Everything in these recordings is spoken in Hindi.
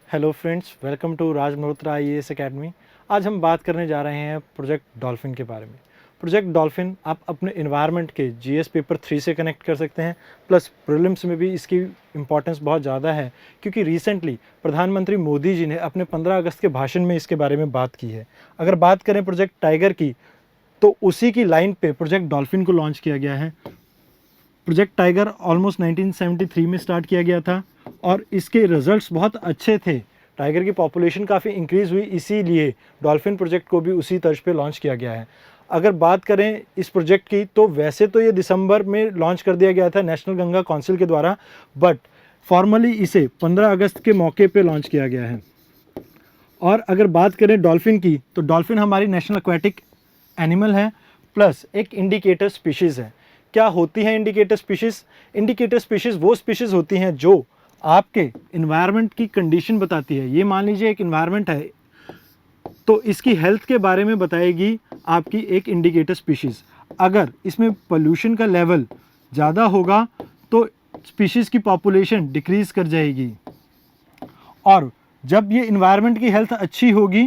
Hello friends, welcome to Raj Malhotra IAS academy. आज हम बात करने जा रहे हैं प्रोजेक्ट डॉल्फिन के बारे में। प्रोजेक्ट डॉल्फिन आप अपने एनवायरनमेंट के जीएस पेपर 3 से कनेक्ट कर सकते हैं, प्लस प्रीलिम्स में भी इसकी इम्पॉर्टेंस बहुत ज़्यादा है क्योंकि रिसेंटली प्रधानमंत्री मोदी जी ने अपने 15 अगस्त के भाषण में इसके बारे में बात की है। अगर बात करें प्रोजेक्ट टाइगर की, तो उसी की लाइन पे प्रोजेक्ट डॉल्फिन को लॉन्च किया गया है। प्रोजेक्ट टाइगर ऑलमोस्ट 1973 में स्टार्ट किया गया था और इसके रिजल्ट्स बहुत अच्छे थे। टाइगर की पॉपुलेशन काफ़ी इंक्रीज़ हुई, इसीलिए डॉल्फिन प्रोजेक्ट को भी उसी तर्ज पे लॉन्च किया गया है। अगर बात करें इस प्रोजेक्ट की, तो वैसे तो ये दिसंबर में लॉन्च कर दिया गया था नेशनल गंगा काउंसिल के द्वारा, बट फॉर्मली इसे 15 अगस्त के मौके पे लॉन्च किया गया है। और अगर बात करें डॉल्फिन की, तो डॉल्फिन हमारी नेशनल एक्वेटिक एनिमल है, प्लस एक इंडिकेटर स्पीशीज़ है। क्या होती है इंडिकेटर स्पीशीज़? इंडिकेटर स्पीशीज़ वो स्पीशीज़ होती हैं जो आपके इन्वायरमेंट की कंडीशन बताती है। ये मान लीजिए एक इन्वायरमेंट है, तो इसकी हेल्थ के बारे में बताएगी आपकी एक इंडिकेटर स्पीशीज़। अगर इसमें पोल्यूशन का लेवल ज़्यादा होगा तो स्पीशीज़ की पॉपुलेशन डिक्रीज़ कर जाएगी, और जब ये इन्वायरमेंट की हेल्थ अच्छी होगी,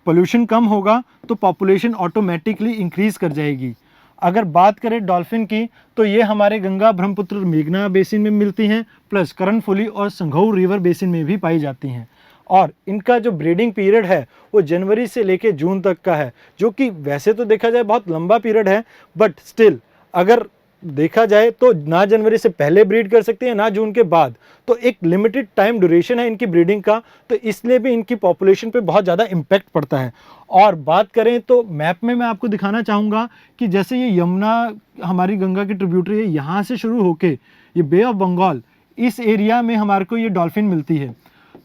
पोल्यूशन कम होगा, तो पॉपुलेशन ऑटोमेटिकली इंक्रीज़ कर जाएगी। अगर बात करें डॉल्फिन की, तो ये हमारे गंगा, ब्रह्मपुत्र, मेघना बेसिन में मिलती हैं, प्लस कर्णफुली और संघऊ रिवर बेसिन में भी पाई जाती हैं। और इनका जो ब्रीडिंग पीरियड है वो जनवरी से लेके जून तक का है, जो कि वैसे तो देखा जाए बहुत लंबा पीरियड है, बट स्टिल अगर देखा जाए तो ना जनवरी से पहले ब्रीड कर सकती है ना जून के बाद, तो एक लिमिटेड टाइम ड्यूरेशन है इनकी ब्रीडिंग का, तो इसलिए भी इनकी पॉपुलेशन पे बहुत ज़्यादा इम्पैक्ट पड़ता है। और बात करें तो मैप में मैं आपको दिखाना चाहूँगा कि जैसे ये यमुना हमारी गंगा की ट्रिब्यूटरी है, यहाँ से शुरू होके ये बे ऑफ बंगाल, इस एरिया में हमारे को ये डॉल्फिन मिलती है।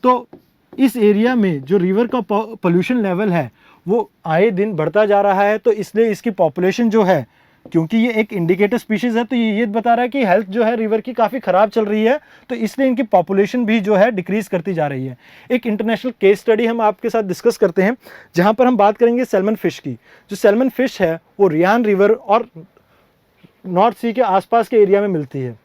तो इस एरिया में जो रिवर का पोल्यूशन लेवल है वो आए दिन बढ़ता जा रहा है, तो इसलिए इसकी पॉपुलेशन जो है, क्योंकि ये एक इंडिकेटर स्पीशीज़ है, तो ये बता रहा है कि हेल्थ जो है रिवर की काफ़ी ख़राब चल रही है, तो इसलिए इनकी पॉपुलेशन भी जो है डिक्रीज़ करती जा रही है। एक इंटरनेशनल केस स्टडी हम आपके साथ डिस्कस करते हैं, जहाँ पर हम बात करेंगे सैल्मन फ़िश की। जो सैल्मन फ़िश है वो रियान रिवर और नॉर्थ सी के आसपास के एरिया में मिलती है।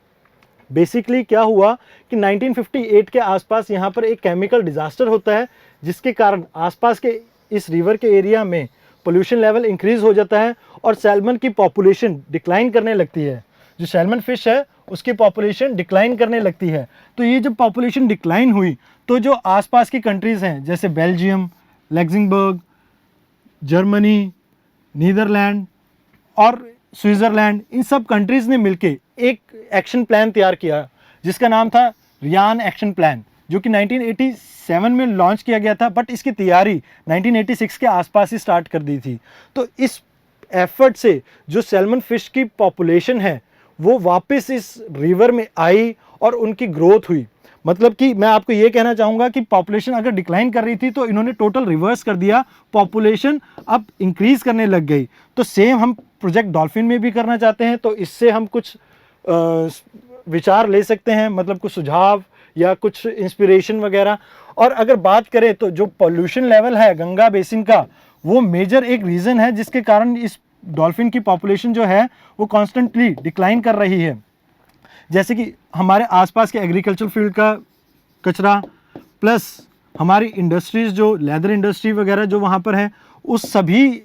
बेसिकली क्या हुआ कि 1958 के आसपास यहाँ पर एक केमिकल डिज़ास्टर होता है, जिसके कारण आसपास के इस रिवर के एरिया में पोल्यूशन लेवल इंक्रीज़ हो जाता है और सैल्मन की पॉपुलेशन डिक्लाइन करने लगती है। जो सैल्मन फ़िश है उसकी पॉपुलेशन डिक्लाइन करने लगती है। तो ये जब पॉपुलेशन डिक्लाइन हुई, तो जो आसपास की कंट्रीज़ हैं जैसे बेल्जियम, लग्जमबर्ग, जर्मनी, नीदरलैंड और स्विट्ज़रलैंड, इन सब कंट्रीज़ ने मिलके एक एक्शन प्लान तैयार किया जिसका नाम था रियान एक्शन प्लान, जो कि 1987 में लॉन्च किया गया था, बट इसकी तैयारी 1986 के आसपास ही स्टार्ट कर दी थी। तो इस एफर्ट से जो सैल्मन फ़िश की पॉपुलेशन है वो वापस इस रिवर में आई और उनकी ग्रोथ हुई। मतलब कि मैं आपको ये कहना चाहूँगा कि पॉपुलेशन अगर डिक्लाइन कर रही थी तो इन्होंने टोटल रिवर्स कर दिया, पॉपुलेशन अब इंक्रीज़ करने लग गई। तो सेम हम प्रोजेक्ट डॉल्फिन में भी करना चाहते हैं, तो इससे हम कुछ विचार ले सकते हैं, मतलब कुछ सुझाव या कुछ इंस्पिरेशन वगैरह। और अगर बात करें तो जो पोल्यूशन लेवल है गंगा बेसिन का, वो मेजर एक रीज़न है जिसके कारण इस डॉल्फिन की पॉपुलेशन जो है वो कॉन्स्टेंटली डिक्लाइन कर रही है। जैसे कि हमारे आसपास के एग्रीकल्चर फील्ड का कचरा, प्लस हमारी इंडस्ट्रीज़ जो लेदर इंडस्ट्री वगैरह जो वहाँ पर है, उस सभी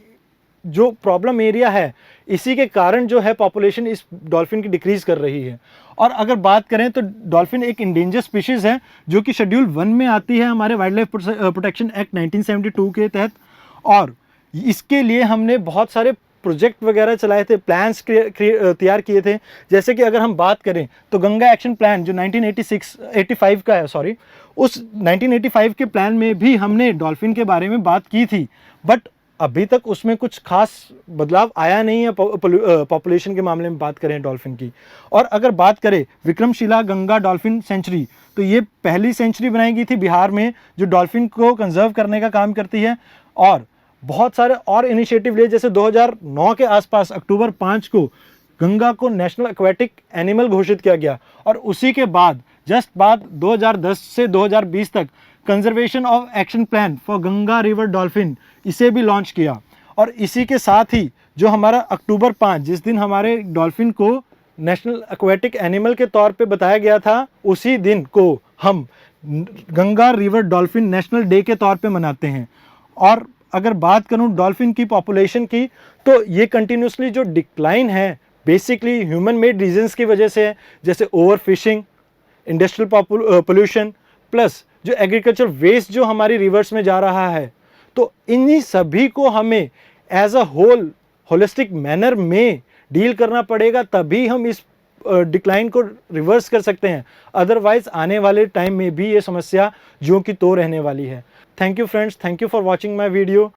जो प्रॉब्लम एरिया है, इसी के कारण जो है पॉपुलेशन इस डॉल्फिन की डिक्रीज़ कर रही है। और अगर बात करें तो डॉल्फिन एक इंडेंजर स्पीशीज़ है जो कि शेड्यूल 1 में आती है हमारे वाइल्ड लाइफ प्रोटेक्शन एक्ट 1972 के तहत। और इसके लिए हमने बहुत सारे प्रोजेक्ट वगैरह चलाए थे, प्लान्स तैयार किए थे। जैसे कि अगर हम बात करें तो गंगा एक्शन प्लान जो 1985 का है, उस 1985 के प्लान में भी हमने डॉल्फिन के बारे में बात की थी, बट अभी तक उसमें कुछ खास बदलाव आया नहीं है पॉपुलेशन के मामले में बात करें डॉल्फिन की। और अगर बात करें विक्रमशिला गंगा डॉल्फिन सेंचुरी, तो ये पहली सेंचुरी बनाई गई थी बिहार में जो डॉल्फिन को कंजर्व करने का काम करती है। और बहुत सारे और इनिशिएटिव लिए, जैसे 2009 के आसपास अक्टूबर 5 को गंगा को नेशनल एक्वेटिक एनिमल घोषित किया गया, और उसी के बाद जस्ट बाद 2010 से 2020 तक conservation of action plan for Ganga river dolphin, इसे भी लॉन्च किया। और इसी के साथ ही जो हमारा अक्टूबर 5, जिस दिन हमारे डॉल्फिन को नेशनल एक्वेटिक एनिमल के तौर पे बताया गया था, उसी दिन को हम Ganga river dolphin national day के तौर पे मनाते हैं। और अगर बात करूं डॉल्फिन की पॉपुलेशन की, तो ये कंटिन्यूसली जो डिक्लाइन है बेसिकली ह्यूमन मेड रीजंस की वजह से है, जैसे over fishing, industrial pollution, plus जो एग्रीकल्चर वेस्ट जो हमारी रिवर्स में जा रहा है। तो इन्हीं सभी को हमें as a whole holistic manner में डील करना पड़ेगा, तभी हम इस डिक्लाइन को रिवर्स कर सकते हैं। अदरवाइज आने वाले टाइम में भी ये समस्या जो कि तो रहने वाली है। Thank you friends, thank you for watching my video.